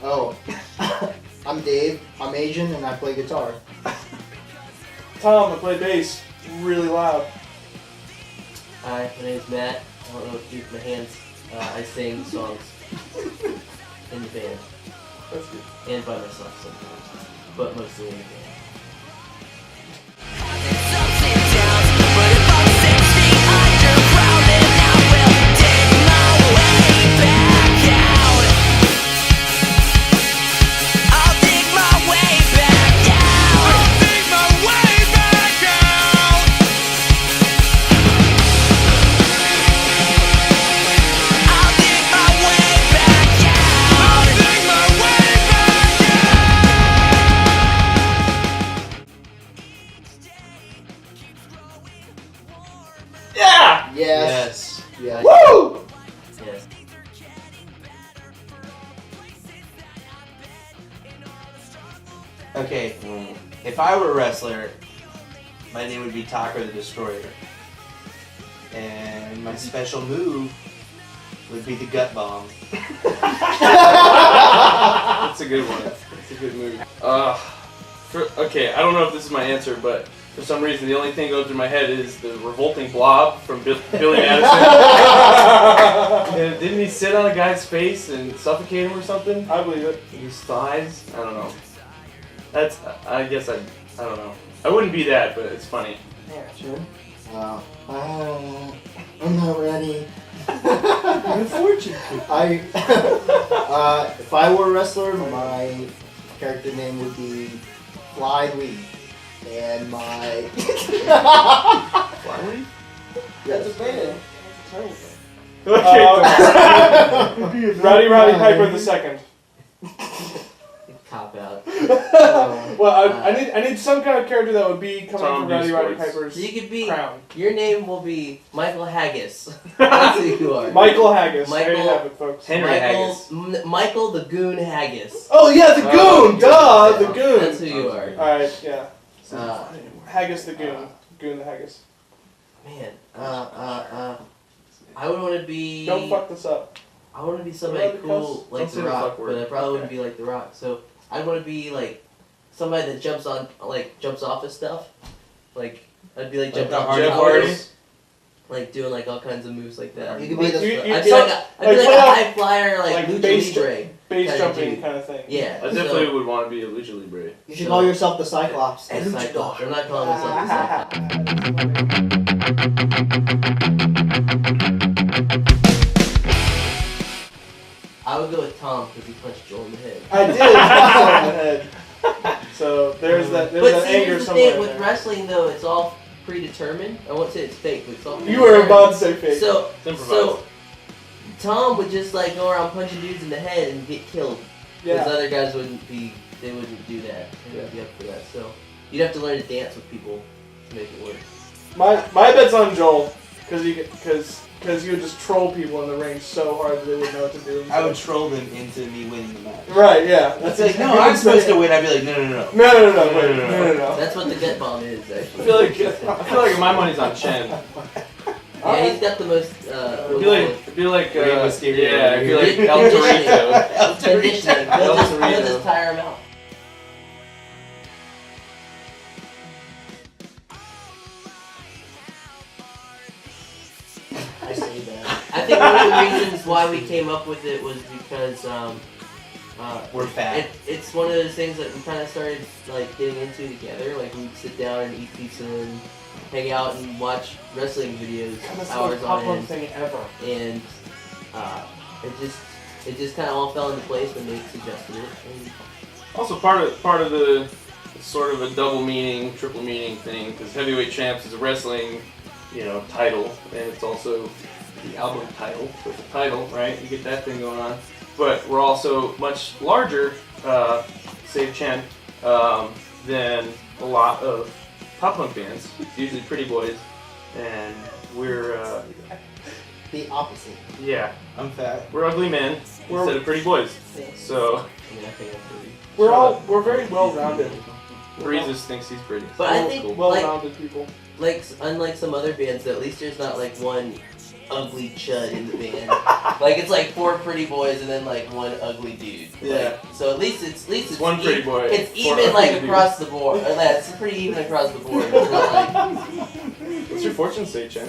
Oh, I'm Dave. I'm Asian and I play guitar. Tom, I play bass really loud. Hi, my name's Matt. I don't know what to do with my hands. I sing songs in the band. That's good. And by myself sometimes. But mostly in the band. Yeah! Yes. Yeah. Woo! Yes. Okay, if I were a wrestler, my name would be Taco the Destroyer. And my special move would be the gut bomb. That's a good one. That's a good move. Okay, I don't know if this is my answer, but for some reason the only thing that goes through my head is the revolting blob from Billy Madison. And didn't he sit on a guy's face and suffocate him or something? I believe it. His thighs? I don't know. I guess I don't know. I wouldn't be that, but it's funny. Yeah, sure. I'm not ready. Unfortunately. If I were a wrestler, my character name would be Fly Lee. And my... Flyleaf? Yes. That's a band. Okay. Rowdy Piper the second. Cop out. Well, I need some kind of character that would be coming Tom from D. Rowdy Sports. Piper's So you could be. crown. Your name will be Michael Haggis. That's who you are. Michael Haggis. There you Michael- have it, folks. Henry Haggis. Michael the Goon Haggis. Oh yeah, the Goon! Oh, Duh, the That's Goon! who you are. Alright, yeah. Haggis the Goon. Goon the Haggis. Man, I would want to be. Don't fuck this up. I want to be somebody What cool about like Don't say The the Rock, fuck word. but I probably wouldn't be like The Rock. So I'd want to be like somebody that jumps off of stuff. Like I'd be like jumping the off Hardy buildings, like doing like all kinds of moves like that. You could be the... I'd be like a high flyer, like lucha base libre. Base Kinda jumping dude. kind of thing. Yeah. I definitely would want to be a lucha libre. You should call yourself the Cyclops. And Cyclops. I'm not calling myself the Cyclops. I would go with Tom because he punched Joel in the head. I did punch him in the head. So there's that But anger here's the somewhere. thing, with in there. wrestling though, it's all predetermined. I won't say it's fake, but it's all You were about to say fake. So, It's improvised. so Tom would just like go around punching dudes in the head and get killed. Because Yeah. other guys wouldn't do that. They wouldn't be up for that. So you'd have to learn to dance with people to make it work. My bet's on Joel, because you would just troll people in the ring so hard that they wouldn't know what to do. I would troll them into me winning the match. Right, yeah. It's like, no, I'm supposed to win. I'd be like, no. No, No. wait, no. That's what the gut bomb is, actually. I feel like my money's on Chen. Yeah, he's got the most. It'd be like, Rey Mysterio. yeah, it'd be like El Conditioning. Torito. Conditioning. He'll just tire him out. I say that. I think one of the reasons why we came up with it was because We're fat. it's one of those things that we kind of started like getting into together. Like we'd sit down and eat pizza and hang out and watch wrestling videos That's the hours most on popular end, thing ever. and it just kind of all fell into place when they suggested it. And Also, part of the it's sort of a double meaning, triple meaning thing, because heavyweight champs is a wrestling, title, and it's also the album title. So it's a title, right? You get that thing going on. But we're also much larger, save Chen, than a lot of pop punk bands. It's usually pretty boys, and we're The opposite. yeah, I'm fat. we're ugly men instead of pretty boys. So I mean, I think I'm pretty. We're very well rounded. Breezes thinks he's pretty. But I think Cool. Well rounded people. like unlike some other bands, though, at least there's not like one ugly chud in the band. Like it's like 4 pretty boys and then like 1 ugly dude. Yeah. Like, so at least it's one pretty boy. It's 4 even like ugly across the board. It's pretty even across the board. It's not like, What's your fortune say, Chen?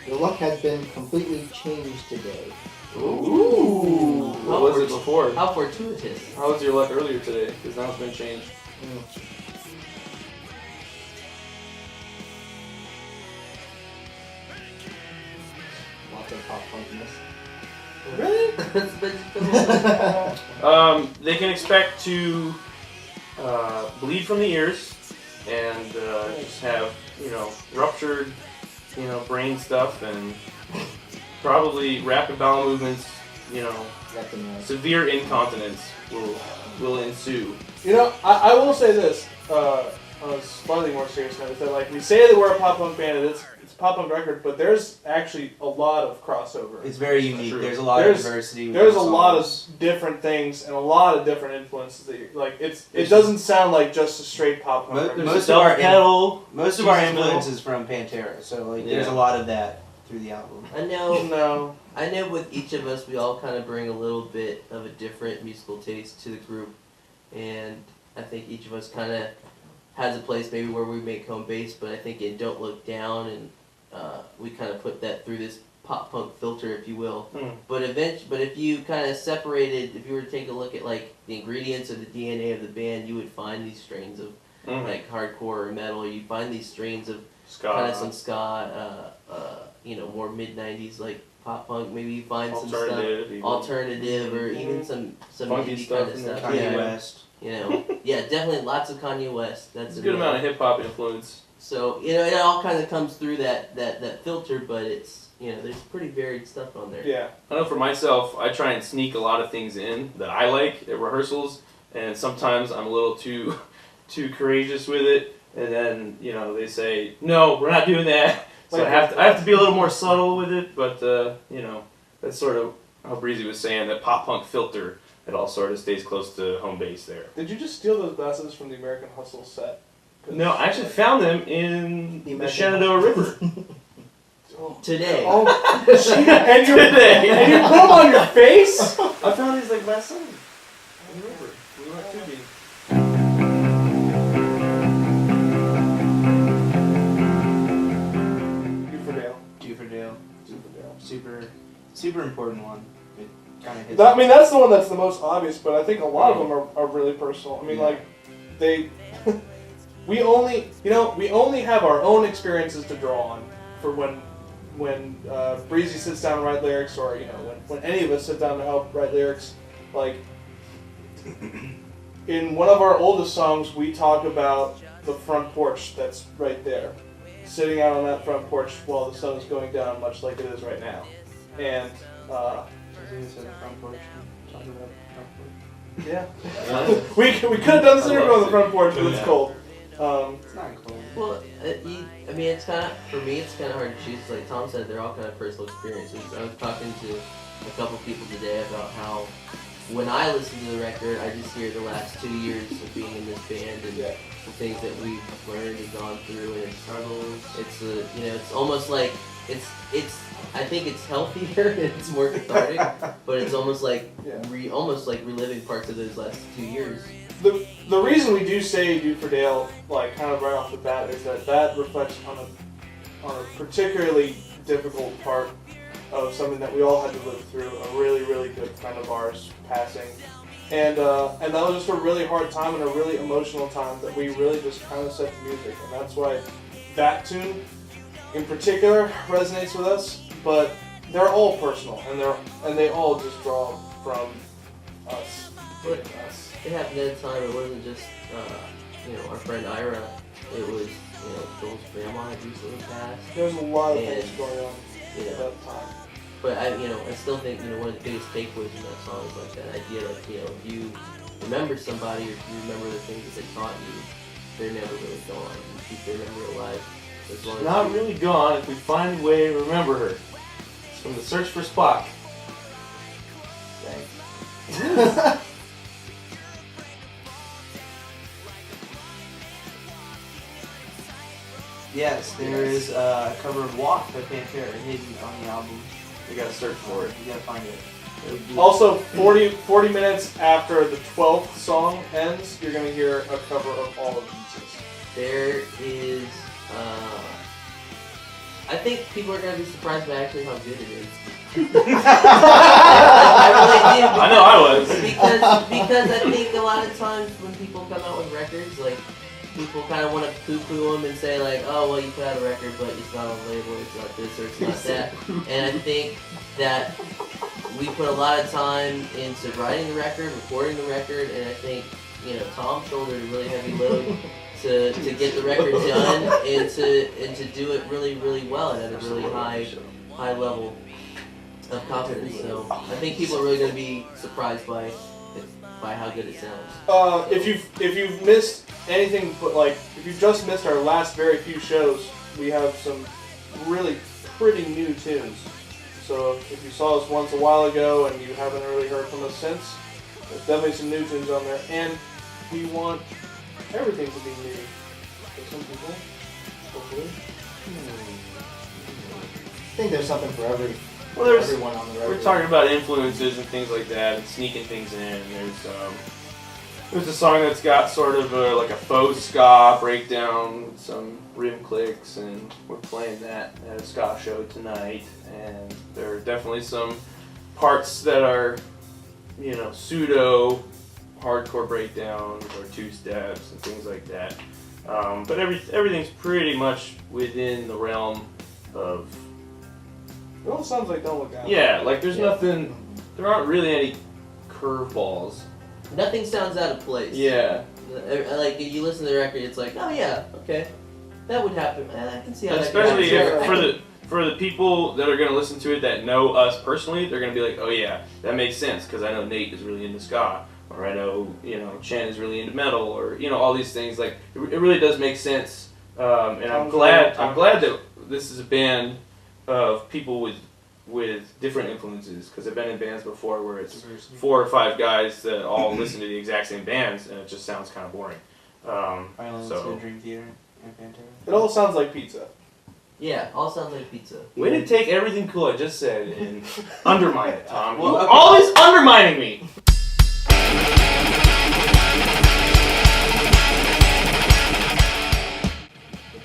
Your luck has been completely changed today. Ooh. What was it before? how fortuitous. How was your luck earlier today? Because now it's been changed. Lots of pop punkiness. Really? They can expect to bleed from the ears and just have, ruptured, brain stuff and probably rapid bowel movements, severe incontinence will ensue. I will say this, on a slightly more serious note, is that like we say that we're a pop punk band, and it's a pop punk record, but there's actually a lot of crossover. It's very unique. True. There's a lot of diversity. with There's a the lot of songs. different things and a lot of different influences that it doesn't sound like just a straight pop punk record. Most of Double our pedal. Most of our Jesus influence Will. is from Pantera, so like Yeah. there's a lot of that through the album. I know. No. I know with each of us, we all kind of bring a little bit of a different musical taste to the group, and I think each of us kind of has a place maybe where we make home base, but I think in Don't Look Down, and we kind of put that through this pop punk filter, if you will. But if you kind of separated, if you were to take a look at like the ingredients or the DNA of the band, you would find these strains of like hardcore or metal. You'd find these strains of kind of some ska, more mid '90s like pop punk. Maybe you find some stuff alternative, or even some Funky indie stuff kind of in there. stuff. Kanye Yeah. West. Yeah, definitely lots of Kanye West. That's It's a good amount of hip hop influence. So it all kind of comes through that filter, but it's there's pretty varied stuff on there. Yeah. I know for myself, I try and sneak a lot of things in that I like at rehearsals, and sometimes I'm a little too courageous with it, and then they say, no, we're not doing that. So I have to be a little more subtle with it, but that's sort of how Breezy was saying, that pop punk filter. It all sort of stays close to home base there. Did you just steal those glasses from the American Hustle set? No, I actually found them in the American Shenandoah River. Today. Oh, and you put them on your face? I found these like last summer in the river. We went tubing. You for Dale. Super, super important one. It kind of hits. That's the one that's the most obvious, but I think a lot of them are really personal. I mean, Yeah. like, we only have our own experiences to draw on for when Breezy sits down to write lyrics, or when any of us sit down to help write lyrics. Like, in one of our oldest songs, we talk about the front porch that's right there, sitting out on that front porch while the sun is going down, much like it is right now, and. Yeah. we could have done this interview on the front porch, but it's cold. It's not cold. Well, it's kind of, for me, it's kind of hard to choose. Like Tom said, they're all kind of personal experiences. I was talking to a couple people today about how when I listen to the record, I just hear the last 2 years of being in this band and the things that we've learned and gone through and struggles. It's it's almost like it's. I think it's healthier and it's more cathartic, but it's almost like reliving parts of those last 2 years. The reason we do say "Dude for Dale" like kind of right off the bat is that reflects on a particularly difficult part of something that we all had to live through. A really, really good friend of ours passing, and that was just a really hard time and a really emotional time that we really just kind of set the music, and that's why that tune in particular resonates with us. But they're all personal, and they all just draw from us. But it happened at a time. It wasn't just our friend Ira. It was Joel's grandma had recently passed. There's a lot of And, things going on at that time. But I still think one of the biggest takeaways in that song is like that idea, like if you remember somebody or if you remember the things that they taught you, they're never really gone. You keep their memory alive as long as Not you- really gone if we find a way to remember her. It's from the Search for Spock. Thanks. Yes, there is a cover of Walk by Pantera hidden on the album. You gotta search for it. You gotta find it. Also, 40 minutes after the 12th song ends, you're going to hear a cover of all of Pieces. There is, I think people are going to be surprised by actually how good it is. I really do. I know I was. Because I think a lot of times when people come out with records, like, people kind of want to poo-poo them and say, like, oh, well, you put out a record, but it's not on the label, it's not this or it's not that. And I think that we put a lot of time into writing the record, recording the record, and I think, Tom shouldered a really heavy load to get the record done and to do it really, really well and at a really high level of confidence. So I think people are really going to be surprised by how good it sounds. If you've missed anything, but like if you've just missed our last very few shows, we have some really pretty new tunes. So if you saw us once a while ago and you haven't really heard from us since, there's definitely some new tunes on there, and we want everything to be new for some people, hopefully. I think there's something for everyone on the record. We're talking about influences and things like that, and sneaking things in. There's a song that's got sort of like a faux ska breakdown with some rim clicks, and we're playing that at a ska show tonight. And there are definitely some parts that are, pseudo hardcore breakdowns or two steps and things like that. But everything's pretty much within the realm of. It all sounds like Don't Look Out. Yeah, like there's nothing. There aren't really any curveballs. Nothing sounds out of place. Yeah. Like, if you listen to the record, it's like, oh yeah, okay. That would happen. I can see how Especially that could happen. for the people that are going to listen to it that know us personally, they're going to be like, oh yeah, that makes sense because I know Nate is really into ska, or I know Chen is really into metal, or all these things. Like it really does make sense, and I'm glad that this is a band of people with different influences, because I've been in bands before where it's 4 or 5 guys that all listen to the exact same bands, and it just sounds kind of boring. So Dream Theater and Pantera. It all sounds like pizza. Yeah, all sounds like pizza. Way to take everything cool I just said and undermine it, Tom. Well, You're okay. always undermining me.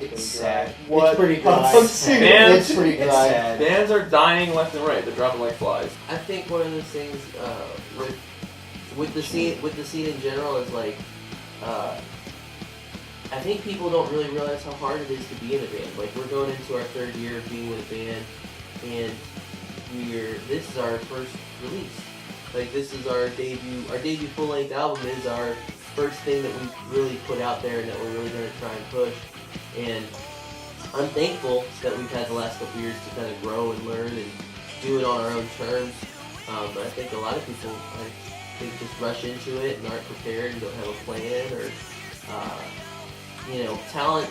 It's sad. It's pretty dry. Bands, It's pretty It's dry. sad. bands are dying left and right. They're dropping like flies. I think one of those things with the scene in general is like, I think people don't really realize how hard it is to be in a band. Like, we're going into our 3rd year of being in a band, and this is our first release. Like, this is our debut full-length album is our first thing that we really put out there and that we're really going to try and push. And I'm thankful that we've had the last couple years to kind of grow and learn and do it on our own terms. But I think a lot of people, just rush into it and aren't prepared and don't have a plan, or talent.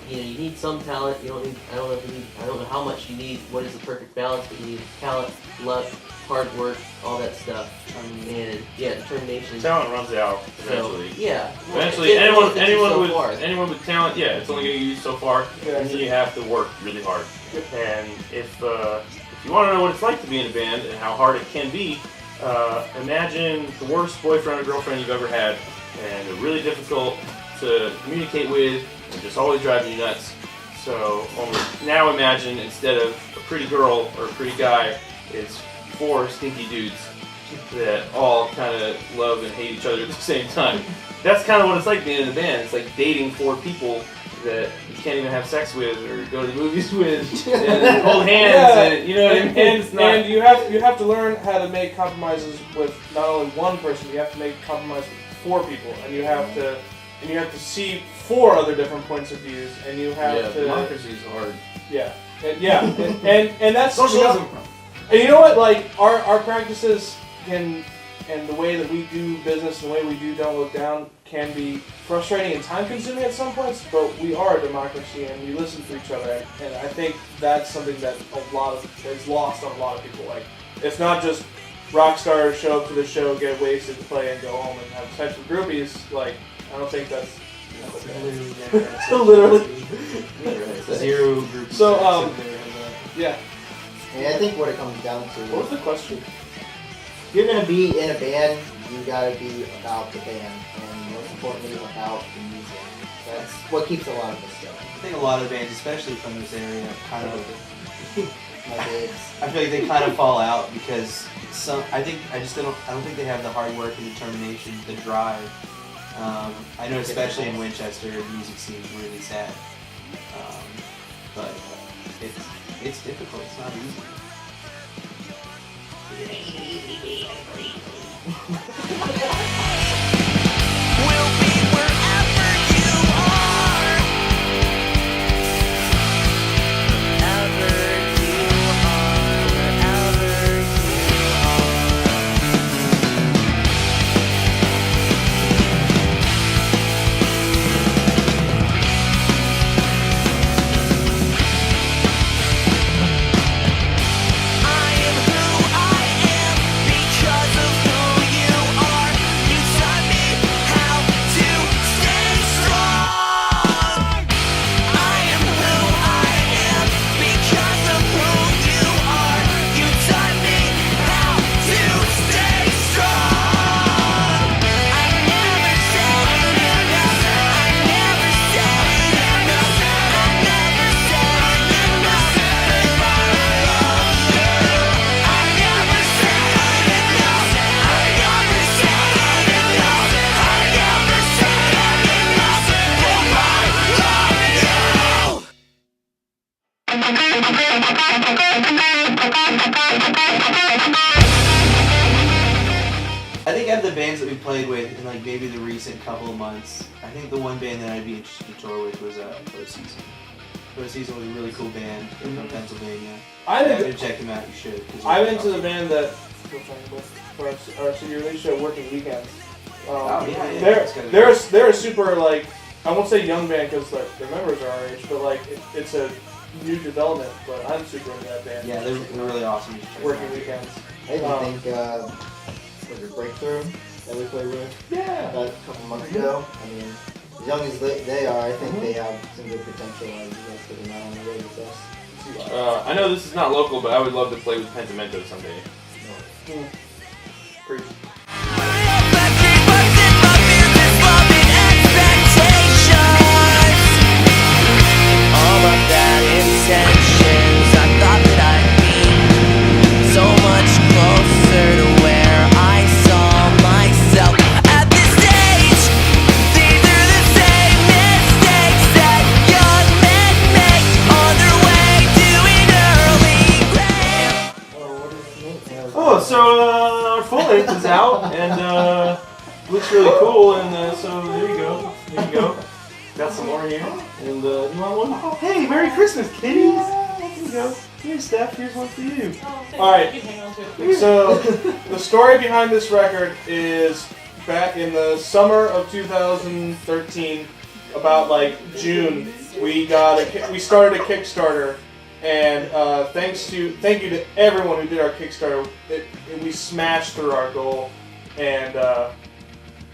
You need some talent. You don't need. I don't know how much you need. What is the perfect balance? But you need talent, luck, hard work, all that stuff, and determination. Talent runs out eventually. So, yeah. Eventually, It anyone with talent, it's only going to get used so far, Yeah, and you have to work really hard. And if you want to know what it's like to be in a band and how hard it can be, imagine the worst boyfriend or girlfriend you've ever had, and they're really difficult to communicate with, and just always driving you nuts. So now imagine, instead of a pretty girl or a pretty guy, it's 4 stinky dudes that all kind of love and hate each other at the same time. That's kind of what it's like being in a band. It's like dating 4 people that you can't even have sex with or go to the movies with and hold hands. And, you know what I mean? And you have to learn how to make compromises with not only one person. You have to make compromises with 4 people, and you have to see 4 other different points of views, and you have to. Democracy is hard. Yeah, and that's Socialism. And you know what? Like our practices can, and the way that we do business and the way we do Don't Look Down can be frustrating and time-consuming at some points. But we are a democracy, and we listen to each other. And I think that's something that is lost on a lot of people. Like, it's not just rock stars show up to the show, get wasted, play, and go home and have sex with groupies. Like, I don't think that's Literally. Zero groups. So, yeah. And I think what it comes down to What was is the question? if you're gonna be in a band, you gotta be about the band, and most importantly about the music. That's what keeps a lot of us going. I think a lot of bands, especially from this area, kind of. My babes. I feel like they kind of fall out because I don't think they have the hard work and determination, the drive. I know, especially in Winchester, the music seems really sad. But it's difficult. It's not easy. We'll be wherever you are. Wherever you are, wherever you I am who I am because of who you are. You taught me how to stay strong. I am who I am because of who you are. You taught me how to stay strong. I never said enough. I never said enough. I never said enough. But I love you. I never said enough. I never said enough. I never said enough. But I love you. I think out of the bands that we played with in like maybe the recent couple of months, I think the one band that I'd be interested to tour with was Season. Season was a really cool band. They're from Pennsylvania. I If you think haven't checked them out, you should. 'Cause I'm they're into the awesome. band that we're playing with for our senior release show, Working Weekends. Oh, yeah, They're it's gotta be- they're a super, like, I won't say young band because their members are our age, but like it's a new development. But I'm super into that band. Yeah, they're really awesome. You should check them Working out. Weekends. I even think was it Breakthrough that we played with Yeah. a couple months ago. I mean, as young as they are, I think they have some good potential. You guys put them out on the road with us. I know this is not local, but I would love to play with Pentimento someday. Preach. All of that intentions, I thought that I'd be so much closer to where I saw myself at this stage. These are the same mistakes that young men make on their way to an early grave. Oh, so our full length is out and looks really cool, and so there you go. There you go. Got some more here, and you want one? Oh, hey, Merry Christmas, kiddies! Here you go. Here, Steph. Here's one for you. All right. So the story behind this record is back in the summer of 2013, about like June, we started a Kickstarter, and thank you to everyone who did our Kickstarter. We smashed through our goal, and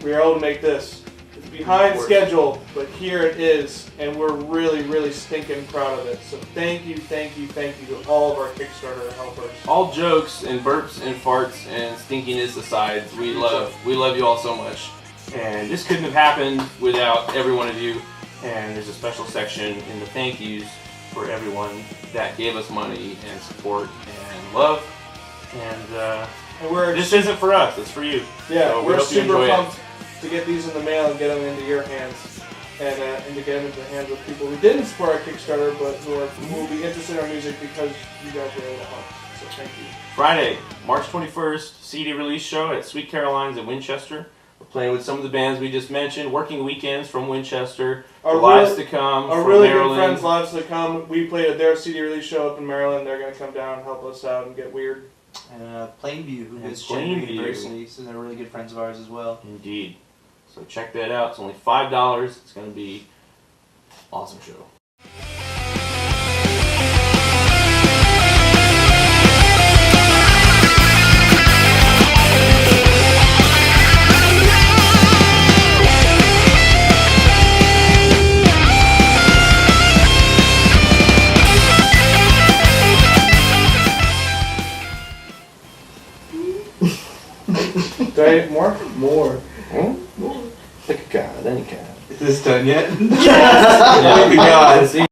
we were able to make this. It's behind schedule, but here it is, and we're really, really stinking proud of it. So thank you to all of our Kickstarter helpers. All jokes and burps and farts and stinkiness aside, we love you all so much, and this couldn't have happened without every one of you. And there's a special section in the thank yous for everyone that gave us money and support and love. And we're this isn't for us; it's for you. Yeah, So we we're hope you super enjoy it. pumped to get these in the mail and get them into your hands, and to get them into the hands of people who didn't support our Kickstarter, but who will be interested in our music because you guys were able to help. So thank you. Friday, March 21st, CD release show at Sweet Caroline's in Winchester. We're playing with some of the bands we just mentioned. Working Weekends from Winchester. Our Lives really- to Come Our from really Maryland. good friends, Lives to Come. We played at their CD release show up in Maryland. They're going to come down and help us out and get weird. And Plainview, who And is Plainview Plainview. University, so they're really good friends of ours as well. Indeed. So check that out. It's only $5. It's going to be an awesome show. Right? More? More. Like a god, any god. Is this done yet? Yeah. Oh my god.